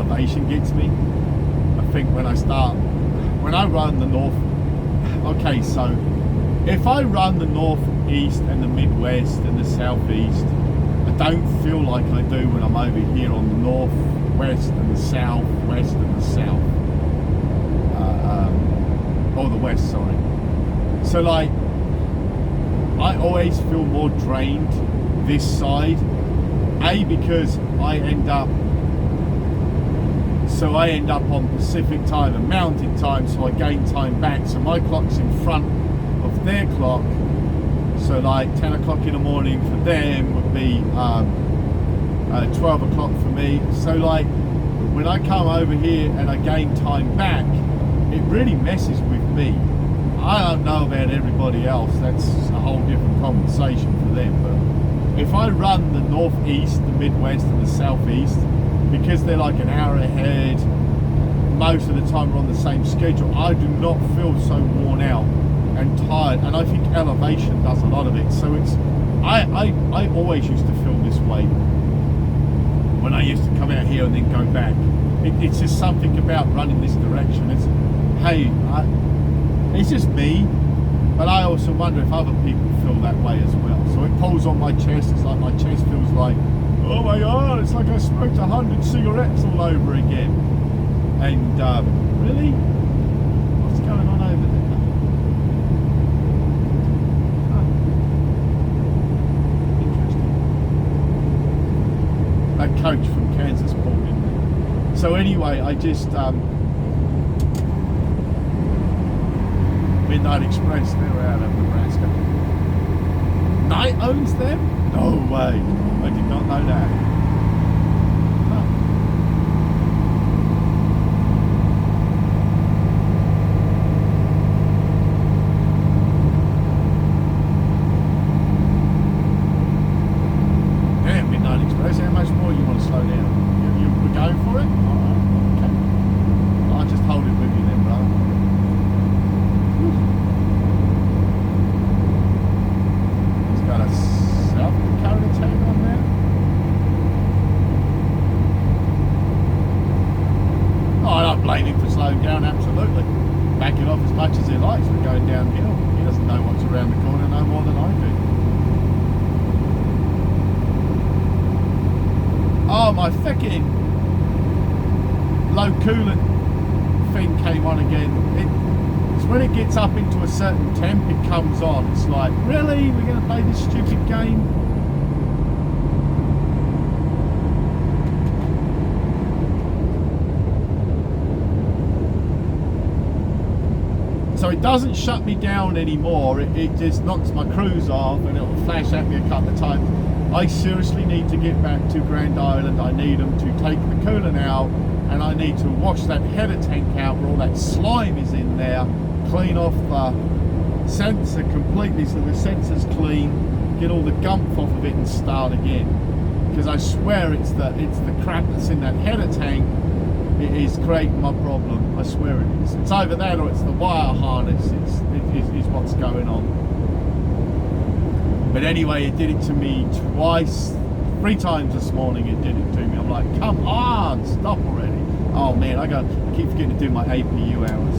elevation gets me. I think when I run the north, okay, so if I run the northeast and the midwest and the southeast, I don't feel like I do when I'm over here on the northwest and the southwest and the south, or the west, sorry. So like, I always feel more drained this side, because I end up on Pacific time and mountain time, so I gain time back, so my clock's in front of their clock, so like 10 o'clock in the morning for them would be 12 o'clock for me. So like, when I come over here and I gain time back, it really messes with me. I don't know about everybody else, that's a whole different conversation for them, but if I run the northeast, the midwest and the southeast, because they're like an hour ahead, most of the time we're on the same schedule, I do not feel so worn out and tired, and I think elevation does a lot of it. So it's, I always used to feel this way when I used to come out here and then go back. It's just something about running this direction. It's, hey, it's just me, but I also wonder if other people feel that way as well. So it pulls on my chest. It's like my chest feels like, oh my God, it's like I smoked 100 cigarettes all over again. And really, what's going on over there? Interesting. That coach from Kansas pulled in there. So anyway, I just Midnight Express, they're out of Nebraska. Knight owns them? No way. I did not know that. Huh. Damn, Midnight Express, how much more you want to slow down? You were going for it? Alright, okay. I'll just hold it with you then, brother. Blame him for slowing down, absolutely. Back it off as much as he likes. We're going downhill. He doesn't know what's around the corner no more than I do. Oh, my fucking low coolant thing came on again. It's when it gets up into a certain temp, it comes on. It's like, really? We're going to play this stupid game? So it doesn't shut me down anymore, it just knocks my cruise off and it'll flash at me a couple of times. I seriously need to get back to Grand Island. I need them to take the coolant out and I need to wash that header tank out where all that slime is in there, clean off the sensor completely so the sensor's clean, get all the gump off of it and start again. Because I swear it's the crap that's in that header tank. It is creating my problem. I swear it is. It's either that or it's the wire harness. It's what's going on. But anyway, it did it to me twice, 3 times this morning. It did it to me. I'm like, come on, stop already. Oh man, I keep forgetting to do my APU hours.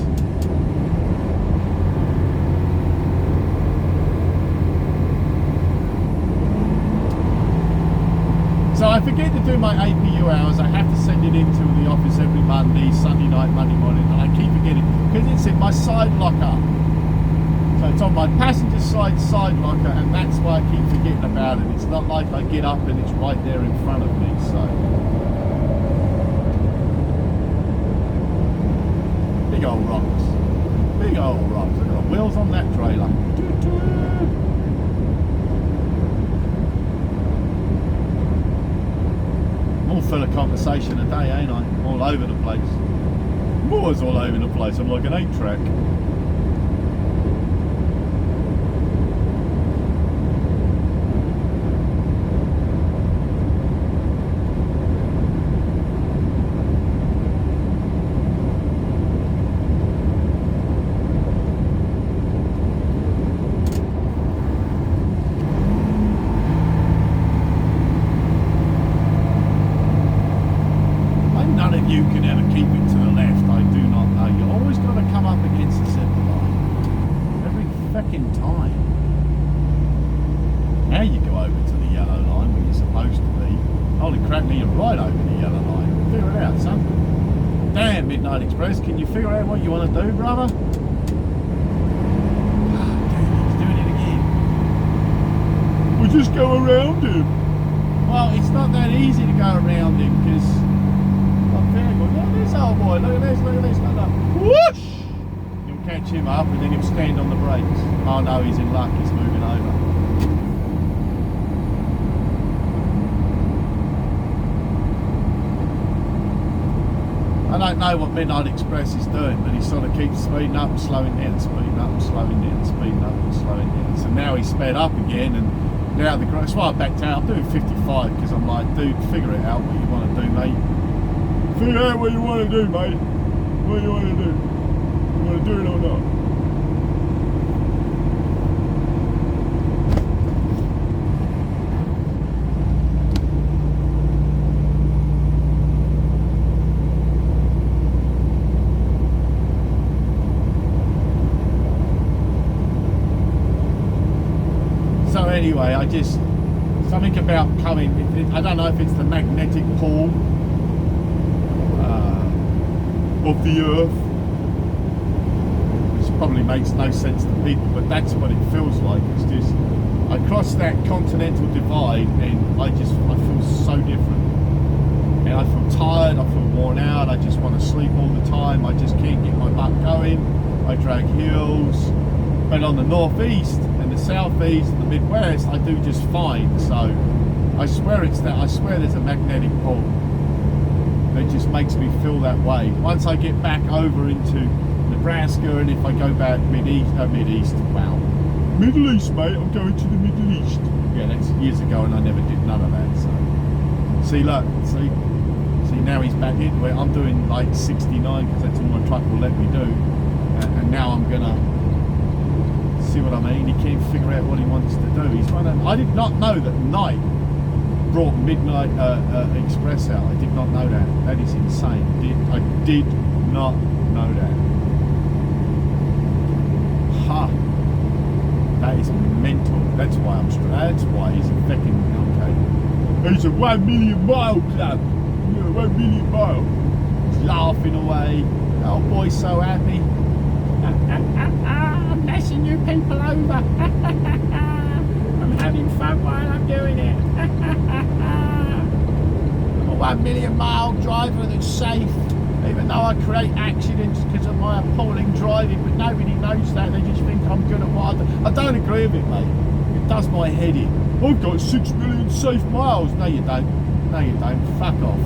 So I forget to do my APU hours. I have to send it into the office every Monday, Sunday night, Monday morning, and I keep forgetting because it's in my side locker. So it's on my passenger side locker, and that's why I keep forgetting about it. It's not like I get up and it's right there in front of me. So big old rocks, big old rocks. I've got wheels on that trailer. All full of conversation today, ain't I? All over the place. I'm always all over the place. I'm like an 8-track. you can ever keep it to the left, I do not know. You always got to come up against the center line. Every fucking time. Now you go over to the yellow line where you're supposed to be. Holy crap, now you're right over the yellow line. Figure it out, son. Damn, Midnight Express, can you figure out what you want to do, brother? We just go around him. Well, it's not that easy to go around him because I'm very good. Look at this old boy. Look at this. Look at this. Look at that. Whoosh! You'll catch him up and then he'll stand on the brakes. Oh no, he's in luck. He's moving over. I don't know what Midnight Express is doing, but he sort of keeps speeding up and slowing down, speeding up and slowing down, speeding up and slowing down. So now he's sped up again, and now that's why I backed out. I'm doing 55 because I'm like, dude, figure it out what you want to do, mate. Figure out what you want to do, mate. What do you want to do? You want to do it or not? Anyway, something about coming, I don't know if it's the magnetic pull of the earth, which probably makes no sense to people, but that's what it feels like. It's just, I cross that continental divide and I feel so different. And I feel tired, I feel worn out, I just want to sleep all the time, I just can't get my butt going, I drag heels. But on the northeast and the southeast and the Midwest, I do just fine. So I swear there's a magnetic pull that just makes me feel that way. Once I get back over into Nebraska, and if I go back Middle East, wow, Middle East, mate, I'm going to the Middle East. Yeah, that's years ago, and I never did none of that. So see, look, see now he's back in where I'm doing like 69 because that's all my truck will let me do, and now I'm gonna. See what I mean? He can't figure out what he wants to do. He's trying to. I did not know that Night brought Midnight Express out. I did not know that. That is insane. I did not know that. Ha! That is mental. That's why I'm. That's why he's a fucking okay. He's a 1 million mile club. Yeah, 1 million mile. He's laughing away. Oh boy, so happy. I'm messing you people over. I'm having fun while I'm doing it. I'm a 1 million mile driver that's safe, even though I create accidents because of my appalling driving, but nobody knows that. They just think I'm good at what I do. I don't agree with it, mate. It does my head in. I've got 6 million safe miles. No, you don't. No, you don't. Fuck off.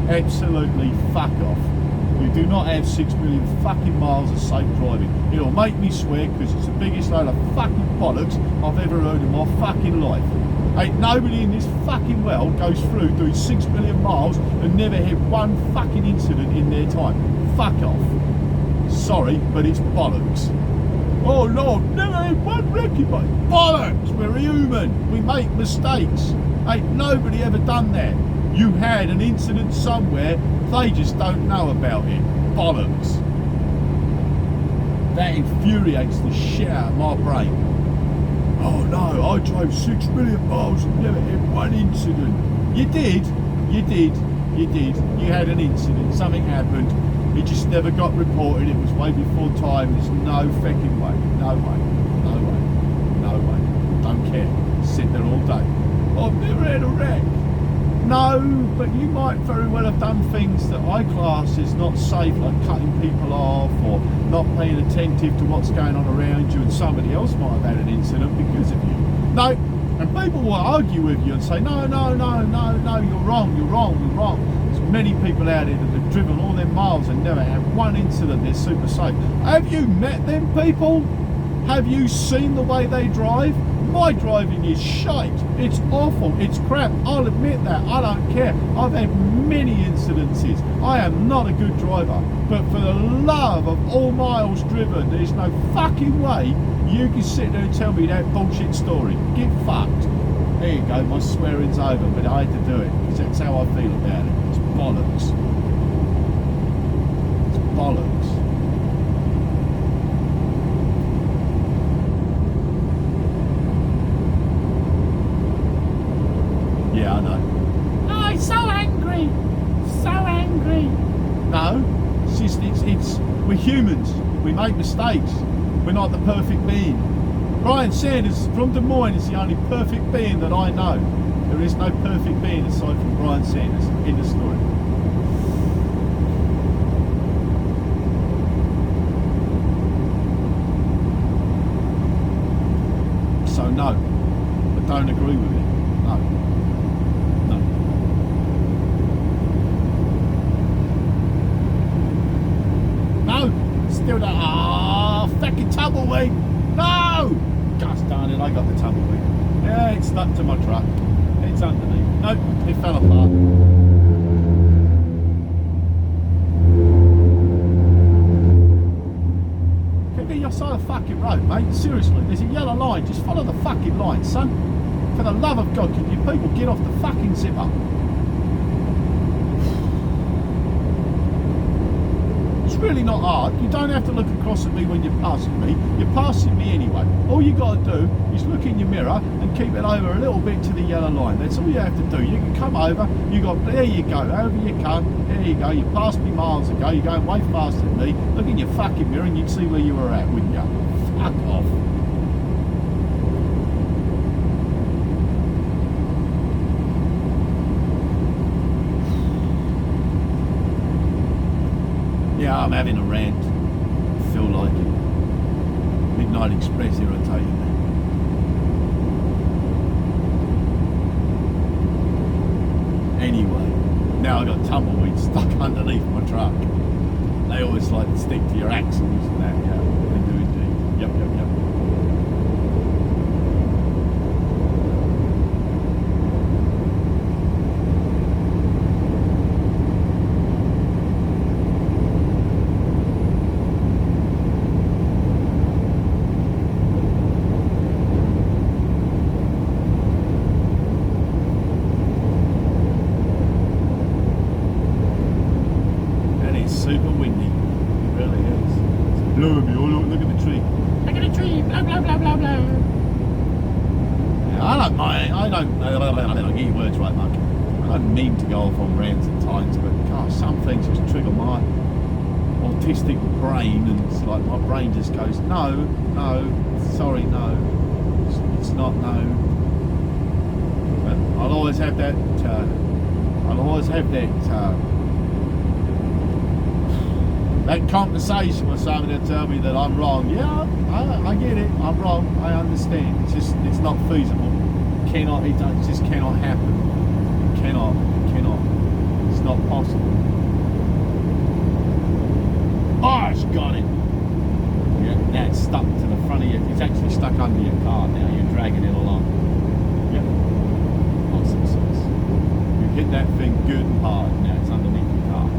Absolutely fuck off. You do not have 6 million fucking miles of safe driving. It'll make me swear because it's the biggest load of fucking bollocks I've ever heard in my fucking life. Ain't nobody in this fucking world goes through doing 6 million miles and never had one fucking incident in their time. Fuck off. Sorry, but it's bollocks. Oh Lord, never had one wreck, mate. Bollocks! We're human. We make mistakes. Ain't nobody ever done that. You had an incident somewhere, they just don't know about it. Bollocks. That infuriates the shit out of my brain. Oh no, I drove 6 million miles and never had one incident. You did. You had an incident, something happened, it just never got reported, it was way before time, there's no fucking way. No way. Don't care. Sit there all day. I've never had a wreck. No, but you might very well have done things that I class as not safe, like cutting people off or not being attentive to what's going on around you, and somebody else might have had an incident because of you. No, and people will argue with you and say, no, you're wrong. There's many people out there that have driven all their miles and never had one incident, they're super safe. Have you met them people? Have you seen the way they drive? My driving is shite. It's awful. It's crap. I'll admit that. I don't care. I've had many incidences. I am not a good driver. But for the love of all miles driven, there's no fucking way you can sit there and tell me that bullshit story. Get fucked. There you go. My swearing's over, but I had to do it because that's how I feel about it. It's bollocks. No, it's just, we're humans. We make mistakes. We're not the perfect being. Brian Sanders from Des Moines is the only perfect being that I know. There is no perfect being aside from Brian Sanders in the story. So no, I don't agree with it. No. No. No, still don't. Ah, fucking tumbleweed. No! Gosh darn it, I got the tumbleweed. Yeah, it's stuck to my truck. It's underneath. Nope, it fell apart. Get me your side of the fucking road, mate. Seriously, there's a yellow line. Just follow the fucking line, son. For the love of God, can you people get off the fucking zipper? It's really not hard. You don't have to look across at me when you're passing me. You're passing me anyway. All you got to do is look in your mirror and keep it over a little bit to the yellow line. That's all you have to do. You can come over. There you go. Over you come. There you go. You passed me miles ago. You're going way faster than me. Look in your fucking mirror and you'd see where you were at, wouldn't you? Fuck off. Yeah, I'm having a rant. I feel like it. Midnight Express irritating me. Anyway, now I got tumbleweeds stuck underneath my truck. They always like to stick to your axles and that, yeah. They do indeed. Yep. Super windy, it really is. It's blowing me all over. Look at the tree. Look at the tree. Blah blah blah blah blah. Yeah, I don't get your words right, Mark. I don't mean to go off on rants at times, but gosh, some things just trigger my autistic brain, and it's like my brain just goes, no, sorry, no, it's not no. But I'll always have that. That compensation with somebody to tell me that I'm wrong. Yeah, I get it. I'm wrong. I understand. It's not feasible. It just cannot happen. It cannot. It's not possible. Oh, it's got it. Yeah, now it's stuck to the front of you. It's actually stuck under your car now. You're dragging it along. Yep. Awesome sauce. You hit that thing good and hard. Now it's underneath your car.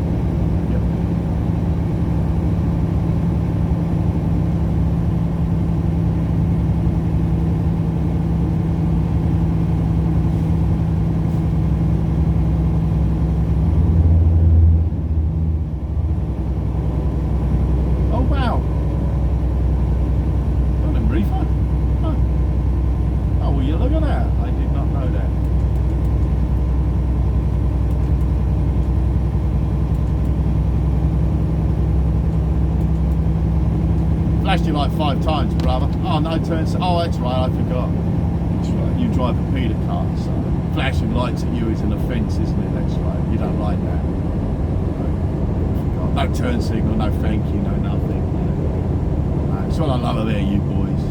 Flashed you like 5 times, brother. Oh, no turns. Oh, that's right, I forgot. That's right, you drive a Peter car, so flashing lights at you is an offence, isn't it? That's right, you don't like that. No turn signal, no thank you, no nothing. That's what I love about you boys.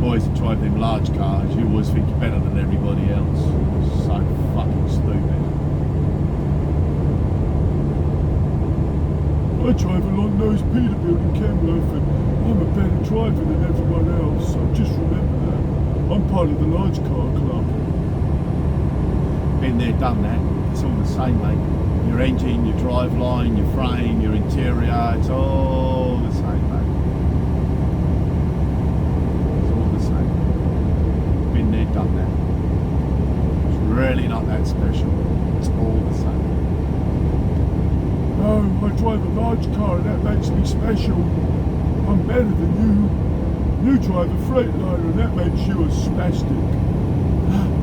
Boys that drive them large cars, you always think you're better than everybody else. So fucking stupid. I drive a long-nosed Peterbilt in Kenworth and I'm a better driver than everyone else, so just remember that. I'm part of the large car club. Been there, done that. It's all the same, mate. Your engine, your drive line, your frame, your interior, it's all the same, mate. It's all the same. Been there, done that. It's really not that special. It's all the same. No, I drive a large car and that makes me special. I'm better than you. You drive a Freightliner and that makes you a spastic.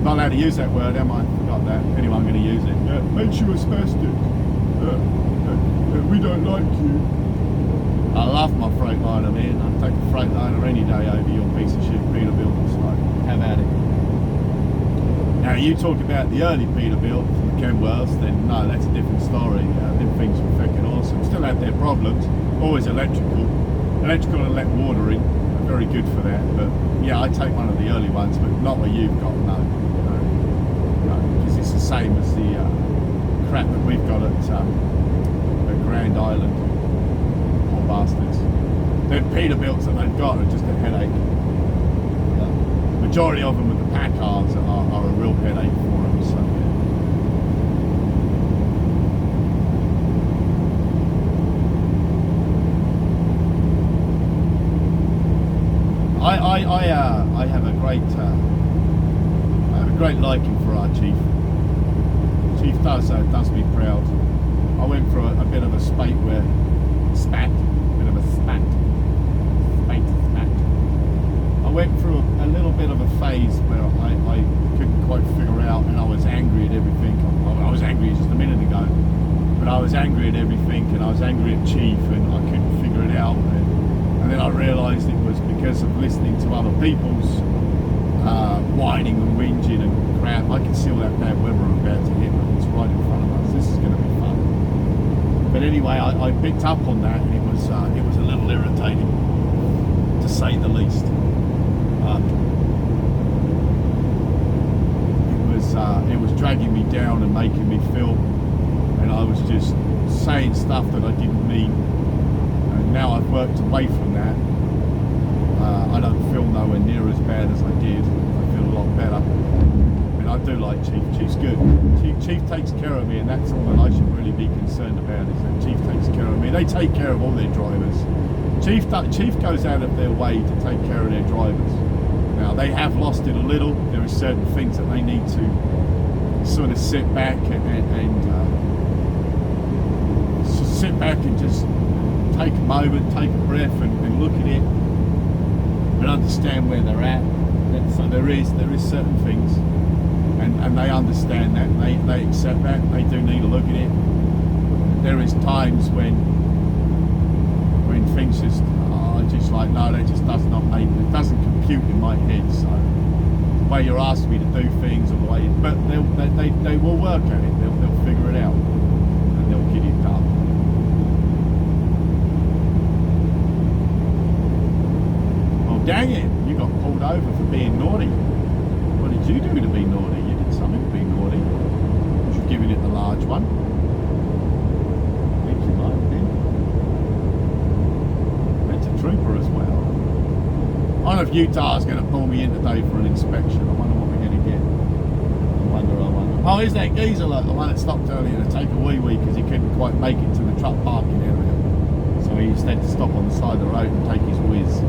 Not allowed to use that word, am I? Forgot that. Anyway, I'm going to use it. Yeah, makes you a spastic. Yeah, don't like you. I love my Freightliner, man. I'd take a Freightliner any day over your piece of shit Peterbilt. So have at it. Now you talk about the early Peterbilt from the Kenworths, then no, that's a different story. Them things were fucking awesome. Still had their problems. Always electrical and let water in. Very good for that. But yeah, I take one of the early ones, but not what you've got. No, because it's the same as the crap that we've got at Grand Island. Poor bastards. The Peterbilts that they've got are just a headache. Majority of them with the Packards are a real headache for them. So I have a great liking for our chief. Chief does me proud. I went through a bit of a spat. I went through a little bit of a phase where I couldn't quite figure out, and I was angry at everything. I was angry just a minute ago, but I was angry at everything, and I was angry at Chief, and I couldn't figure it out. And then I realised it was because of listening to other people's whining and whinging and crap. I can see all that bad weather about to hit, and it's right in front of us. This is going to be fun. But anyway, I picked up on that, and it was a little irritating, to say the least. It was dragging me down and making me feel, and I was just saying stuff that I didn't mean. And now I've worked away from that. I don't feel nowhere near as bad as I did. I feel a lot better. And I do like Chief. Chief's good. Chief takes care of me, and that's all that I should really be concerned about, is that Chief takes care of me. They take care of all their drivers. Chief goes out of their way to take care of their drivers. Now, they have lost it a little. There are certain things that they need to sort of sit back and just take a moment, take a breath, and look at it and understand where they're at. So there is certain things, and they understand that, and they accept that. They do need to look at it. There is times when things just are just like, no, that just does not make it. It doesn't compute in my head. So the way you're asking me to do things, or the way, but they will work at it. They'll figure it out, and they'll get it done. Oh dang it! You got pulled over for being naughty. What did you do to be naughty? You did something to be naughty. You should give it the large one. I think you might have been. Trooper as well. I don't know if Utah's going to pull me in today for an inspection. I wonder what we're going to get. I wonder. Oh, here's that geezer, look, the one that stopped earlier to take a wee-wee because he couldn't quite make it to the truck parking area. So he had to stop on the side of the road and take his whiz.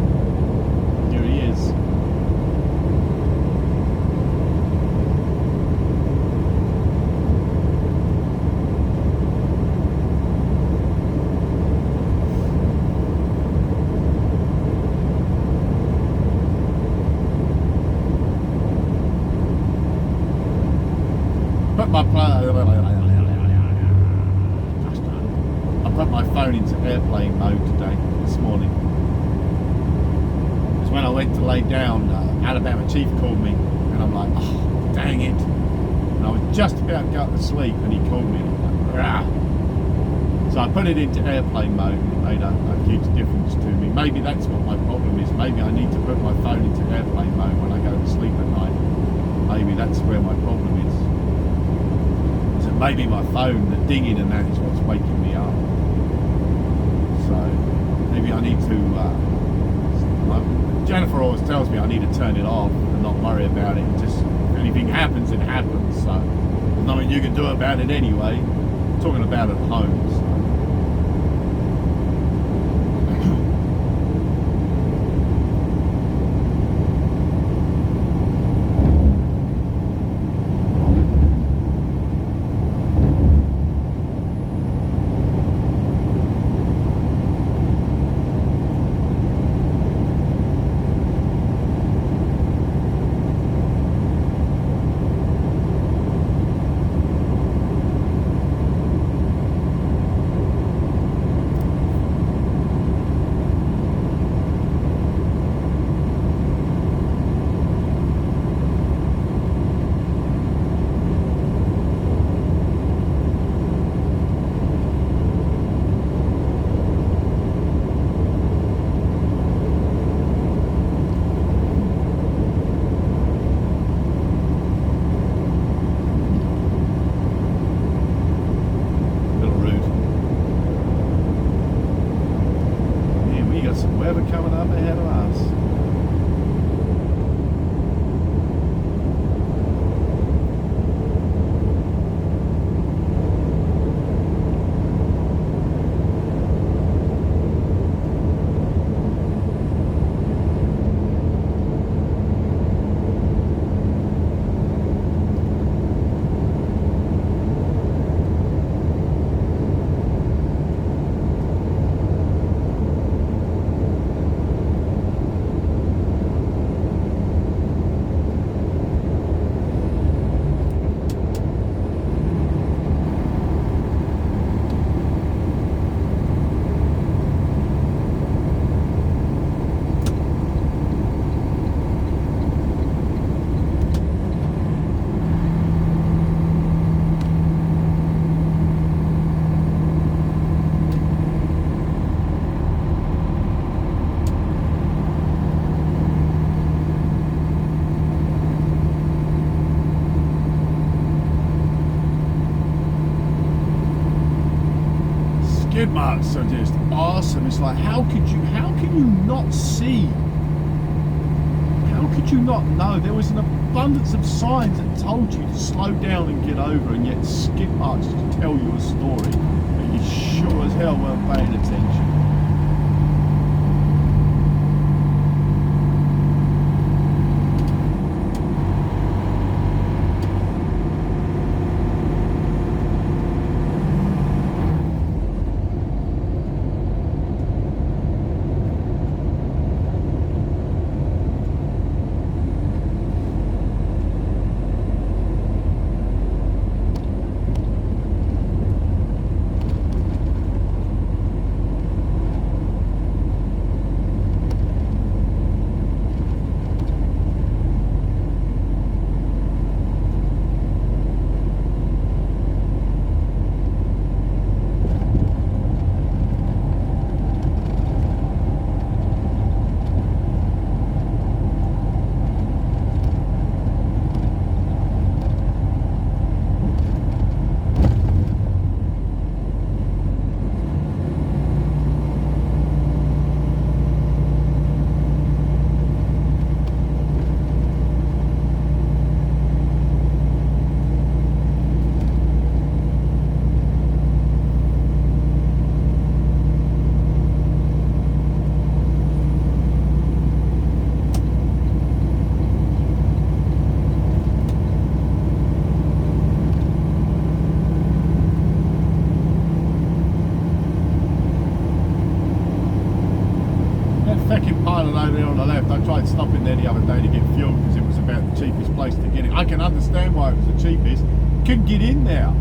Here he is. I put my phone into airplane mode today, this morning. Because when I went to lay down, Alabama Chief called me, and I'm like, oh, dang it. And I was just about to go to sleep, and he called me, and I'm like, rah. So I put it into airplane mode, and it made a huge difference to me. Maybe that's what my problem is. Maybe I need to put my phone into airplane mode when I go to sleep at night. Maybe that's where my problem is. So maybe my phone, the dinging and that, is what's waking me up. So maybe I need to, Jennifer always tells me I need to turn it off and not worry about it. Just, if anything happens, it happens. So there's nothing you can do about it anyway. I'm talking about at home. So. coming up ahead of us. Skid marks are just awesome. It's like, how can you not see? How could you not know? There was an abundance of signs that told you to slow down and get over, and yet skid marks to tell you a story. But you sure as hell weren't paying attention. Over there on the left, I tried stopping there the other day to get fuel because it was about the cheapest place to get it. I can understand why it was the cheapest. Couldn't get in there.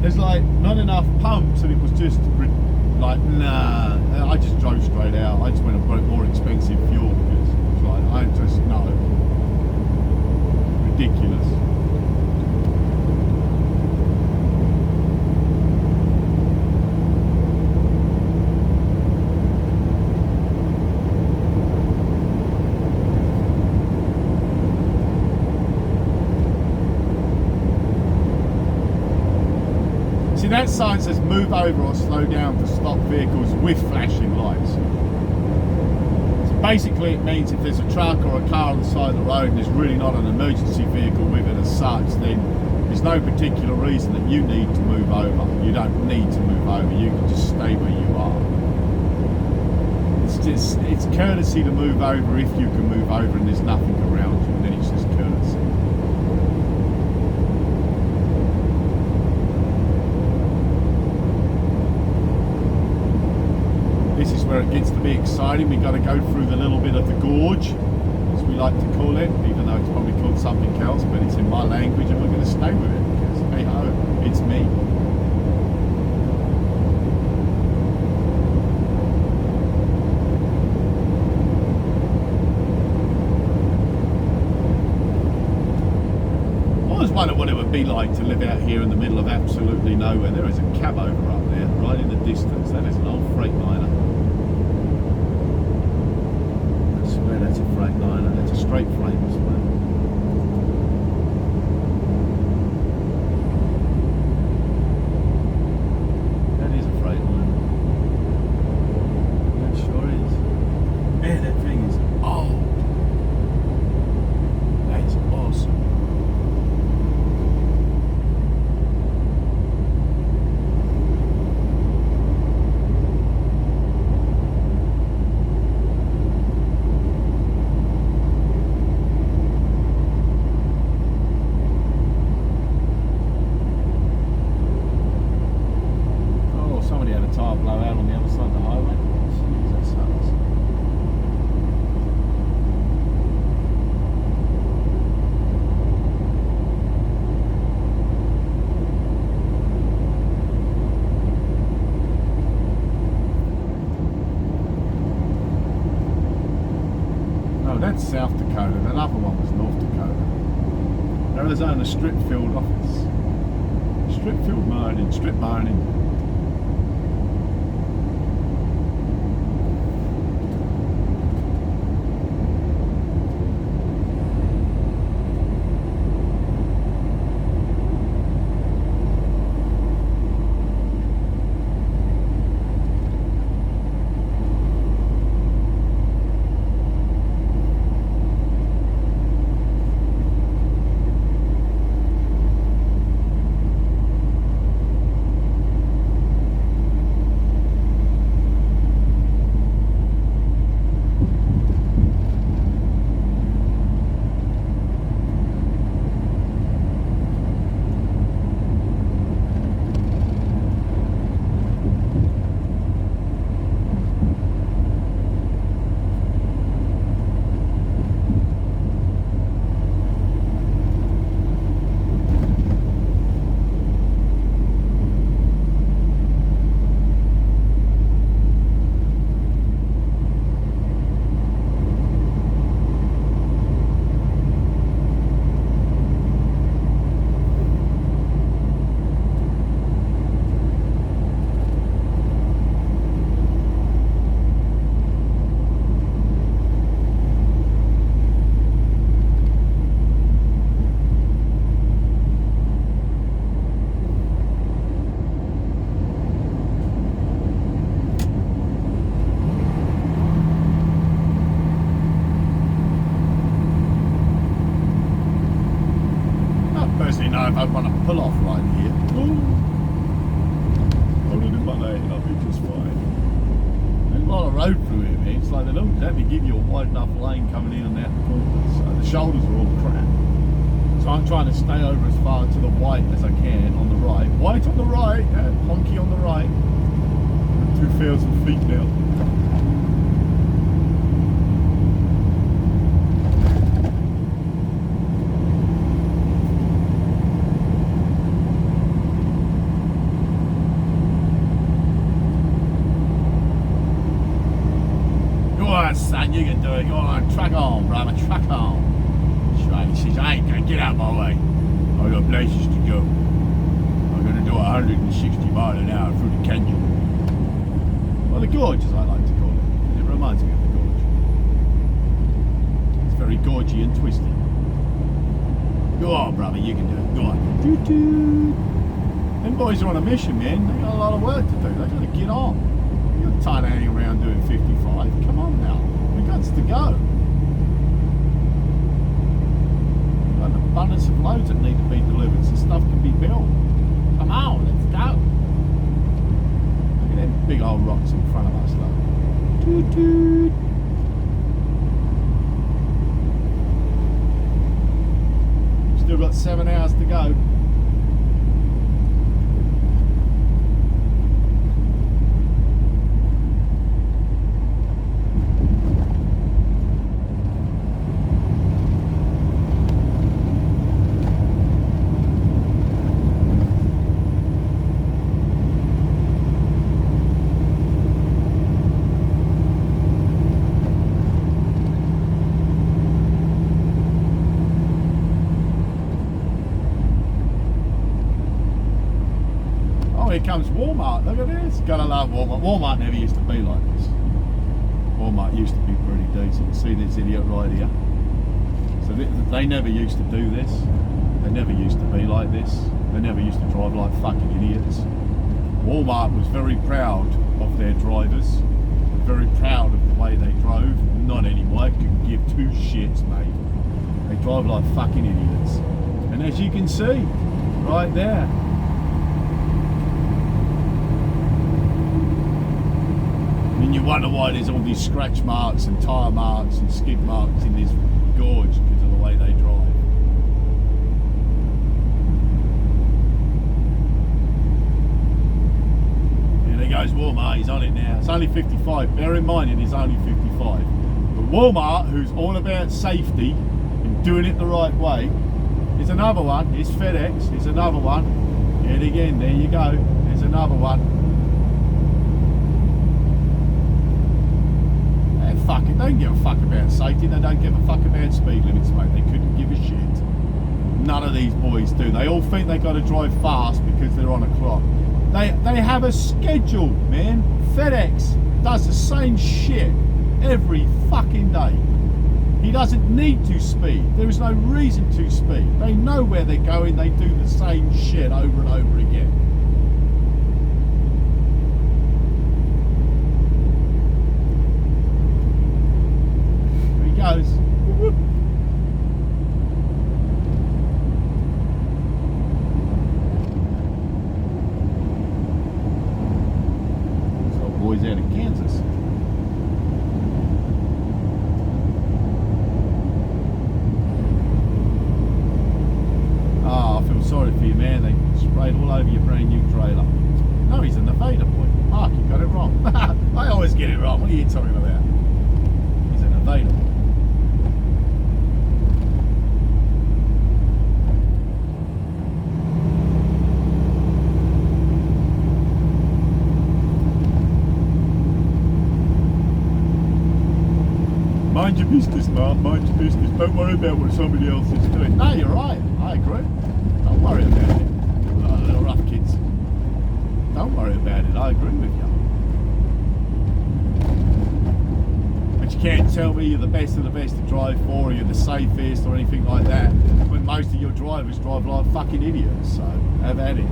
There's like not enough pumps, and it was just like, nah. I just drove straight out. I just went and bought more expensive fuel because it was like, I just no, ridiculous. That sign says move over or slow down to stop vehicles with flashing lights. So basically it means if there's a truck or a car on the side of the road and there's really not an emergency vehicle with it as such, then there's no particular reason that you need to move over. You don't need to move over, you can just stay where you are. It's courtesy to move over if you can move over and there's nothing around you, and then it's just courtesy. This is where it gets to be exciting. We've got to go through the little bit of the gorge, as we like to call it, even though it's probably called something else, but it's in my language and we're going to stay with it because, hey ho, it's me. I always wondered what it would be like to live out here in the middle of absolutely nowhere. There is a cab over up there, right in the distance. That is an old Freightliner. That's a Freightliner. That's a straight frame as well. That is a Freightliner. South Dakota, and another one was North Dakota. Arizona strip field office. Strip field mining, strip mining. Know if I want to pull off right here. Hold it in my lane, I'll be just fine. There's a lot of road through here, man. It's like they don't exactly give you a wide enough lane coming in and out the corners. So the shoulders are all crap. So I'm trying to stay over as far to the white as I can on the right. White on the right, honky on the right. 2,000 feet now. Son, you can do it. Go on, truck on, brother, truck on. Straight. He says, I ain't gonna get out of my way. I got places to go. I'm gonna do 160 miles an hour through the canyon. Well, the gorge, as I like to call it. It reminds me of the gorge. It's very gorgy and twisty. Go on, brother, you can do it. Go on. Doot doot. Them boys are on a mission, man. They got a lot of work to do. They gotta get on. You're not tired of hanging around doing 55. Come on now. We got to go. We've got an abundance of loads that need to be delivered so stuff can be built. Come on, let's go. Look at them big old rocks in front of us, though. Toot toot. Still got 7 hours to go. Here comes Walmart, look at this. Gotta love Walmart. Walmart never used to be like this. Walmart used to be pretty decent. See this idiot right here? So they never used to do this. They never used to be like this. They never used to drive like fucking idiots. Walmart was very proud of their drivers. Very proud of the way they drove. Not anymore. I couldn't give two shits, mate. They drive like fucking idiots. And as you can see, right there, and you wonder why there's all these scratch marks and tyre marks and skid marks in this gorge because of the way they drive. Here there goes Walmart, he's on it now. It's only 55, bear in mind it is only 55. But Walmart, who's all about safety and doing it the right way, here's another one. Here's FedEx, here's another one. Yet again, there you go, there's another one. fucking, they don't give a fuck about safety, they don't give a fuck about speed limits, mate. They couldn't give a shit. None of these boys do. They all think they got to drive fast because they're on a clock. They have a schedule, man. FedEx does the same shit every fucking day. He doesn't need to speed. There is no reason to speed. They know where they're going. They do the same shit over and over again. Here he goes. Whoop, whoop. Boys out of Kansas. Oh, I feel sorry for you, man. They sprayed all over your brand new trailer. No, he's a Nevada boy. Mark, you got it wrong. I always get it wrong. What are you talking about? He's a Nevada boy. Mind your business, Mark, mind your business. Don't worry about what somebody else is doing. No, you're right. I agree. Don't worry about it. Little rough kids. Don't worry about it. I agree with you. But you can't tell me you're the best of the best to drive for, or you're the safest, or anything like that, when most of your drivers drive like fucking idiots. So, have at it.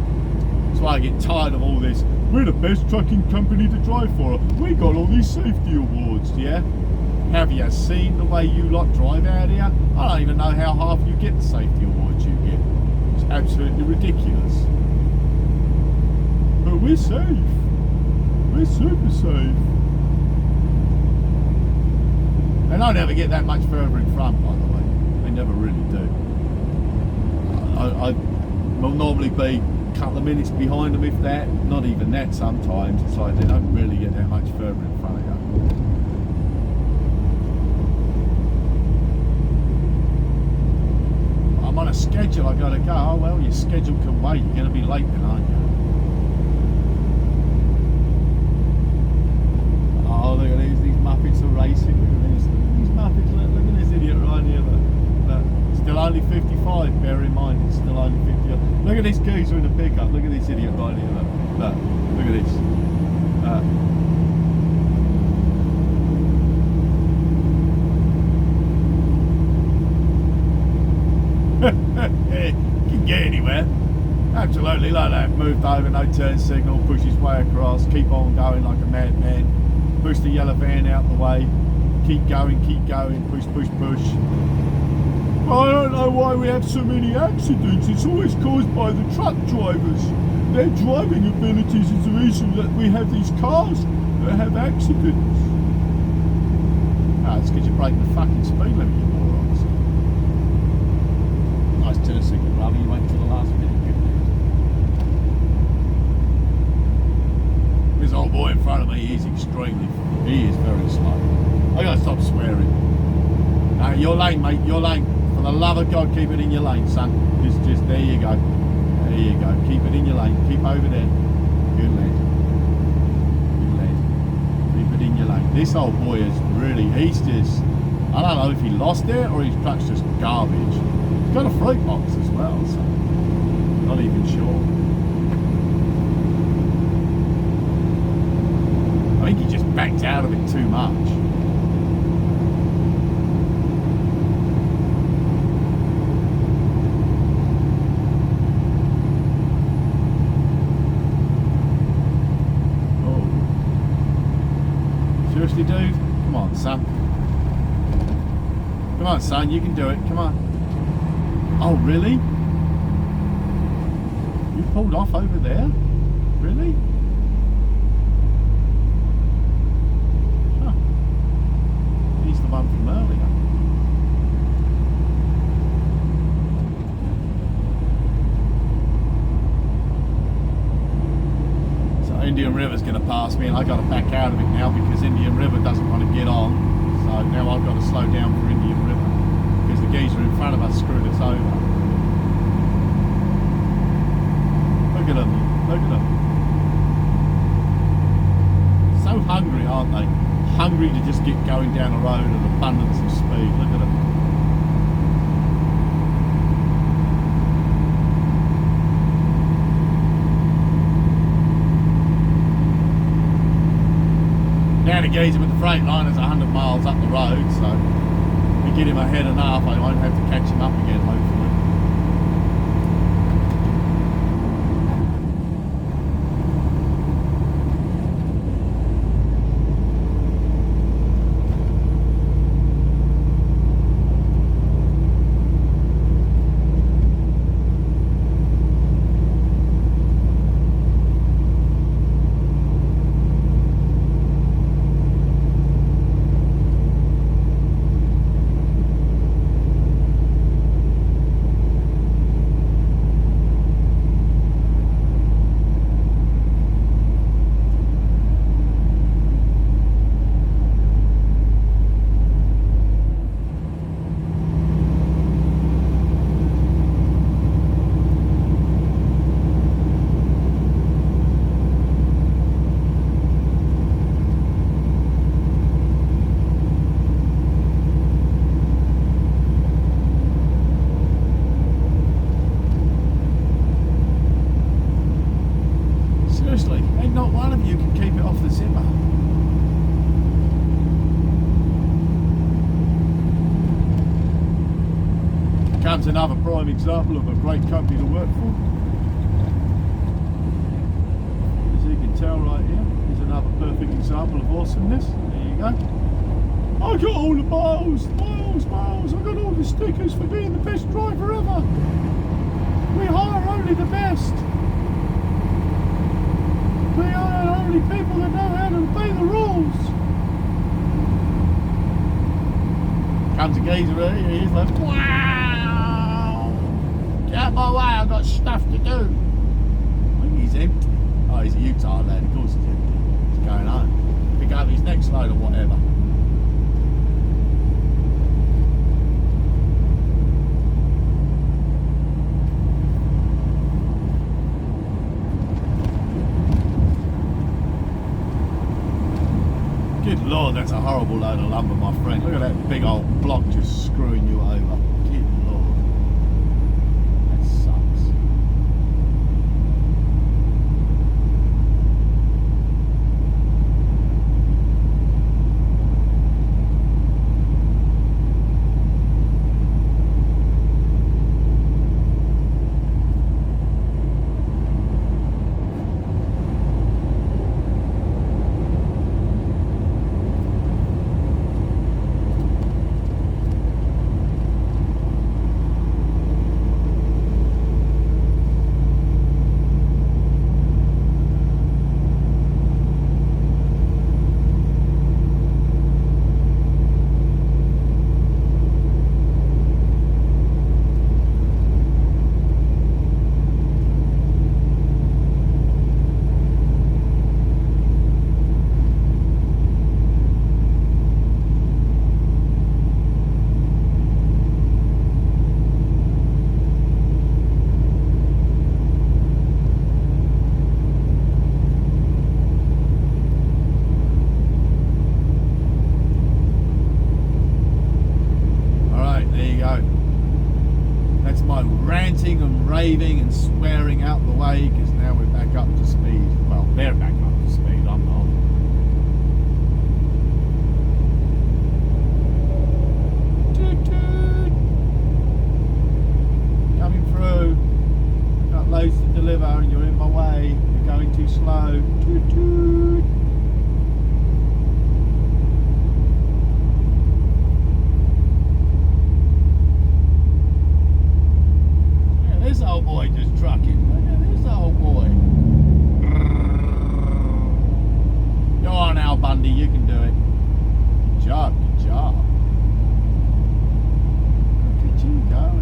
That's why I get tired of all this. We're the best trucking company to drive for. We got all these safety awards, yeah? Have you seen the way you lot drive out here? I don't even know how half you get the safety awards you get. It's absolutely ridiculous. But we're safe. We're super safe. They don't ever get that much further in front, by the way. They never really do. I will normally be a couple of minutes behind them, if that. Not even that sometimes. It's like they don't really get that much further in front of you. On a schedule, I gotta go. Oh well, your schedule can wait. You're gonna be late then, aren't you? Oh, look at these Muppets are racing. Look at these Muppets. Look at this idiot right here. Look. Still only 55. Bear in mind, it's still only 50. Look at this geezer in the pickup. Look at this idiot right here. Look at this. Can get anywhere. Absolutely like that. Moved over, no turn signal, push his way across, keep on going like a madman. Push the yellow van out the way. Keep going, push, push, push. I don't know why we have so many accidents. It's always caused by the truck drivers. Their driving abilities is the reason that we have these cars that have accidents. Ah, it's because you're breaking the fucking speed limit, you morons. Nice turn signal, brother. You wait till the last minute. This old boy in front of me, he is very slow. I gotta stop swearing. Your lane, mate, your lane. For the love of God, keep it in your lane, son. Just there you go. There you go. Keep it in your lane. Keep over there. Good lad. Good lad. Keep it in your lane. This old boy is really, he's just, I don't know if he lost it or his truck's just garbage. He's got a freight box as well, so not even sure. I think he just backed out of it too much. Seriously, dude? Come on, son. Come on, son, you can do it. Come on. Oh, really? You pulled off over there? Really? Huh. He's the one from earlier. Indian River's going to pass me, and I got to back out of it now because Indian River doesn't want to get on. So now I've got to slow down for Indian River because the geezer in front of us screwed us over. Look at him, look at him. So hungry, aren't they? Hungry to just get going down a road at abundance of speed. Look at them. Now the geezer with the freight liner's 100 miles up the road, so if we get him ahead enough, I won't have to catch him up again, hopefully. Ain't not one of you can keep it off the zipper. Comes another prime example of a great company to work for. As you can tell right here, here's another perfect example of awesomeness. There you go. I got all the miles. I got all the stickers for being the best driver ever. We hire only the best. We are the only people that know how to obey the rules. Comes a geezer here, he's like, wow! Get out of my way, I've got stuff to do. I think he's empty. Oh, he's a Utah lad, of course he's empty. He's going home. Pick up his next load or whatever. Good Lord, that's a horrible load of lumber, my friend. Look at that big old block just screwing you over. Good Lord. That sucks. Ranting and raving and swearing out the way, because now we're back up to speed. Well, they're back up to speed, I'm not. Toot toot. Coming through. Got loads to deliver and you're in my way. You're going too slow. Toot toot. This old boy just trucking. Look at this old boy. Go on, Al Bundy, you can do it. Good job, good job. Look at you going.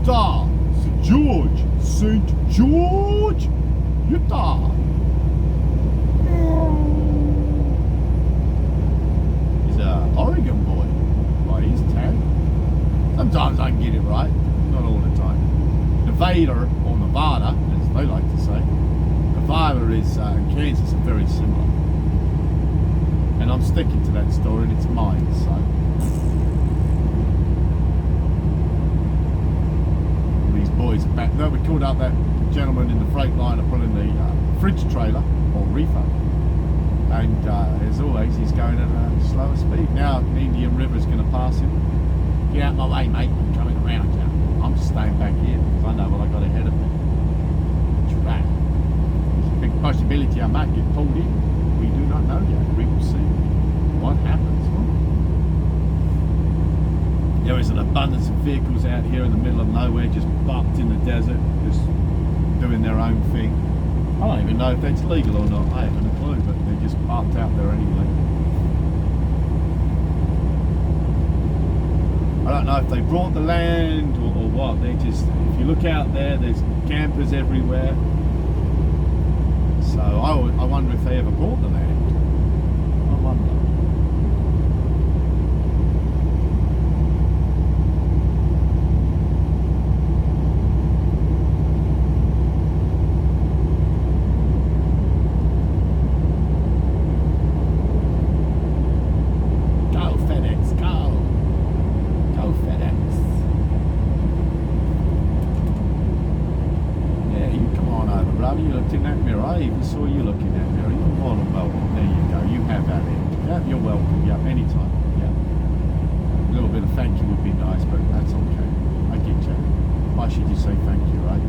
Utah, St. George, Utah. He's a Oregon boy. Well, he's 10. Sometimes I can get it right, not all the time. Nevada, or Nevada, as they like to say. Nevada is and Kansas are very similar. And I'm sticking to that story, and it's mine, so. These boys are back there. We called out that gentleman in the freight liner pulling the fridge trailer, or reefer. And as always, he's going at a slower speed. Now, the Indian River's going to pass him. Get out my way, mate. I'm coming around you. I'm just staying back here because I know what I got ahead of me. Right. There's a big possibility I might get pulled in. We do not know yet. We will see what happens. There is an abundance of vehicles out here in the middle of nowhere, just parked in the desert, just doing their own thing. I don't even know if that's legal or not. I haven't a clue, but they're just parked out there anyway. I don't know if they brought the land or what. They just, if you look out there, there's campers everywhere. So I wonder if they ever bought the land. I wonder. You looked in that mirror. I even saw you look in that mirror. You're more than welcome. There you go. You have that in. Yeah, you're welcome. Yeah, anytime. Yeah. A little bit of thank you would be nice, but that's okay. I get you. Why should you say thank you, right?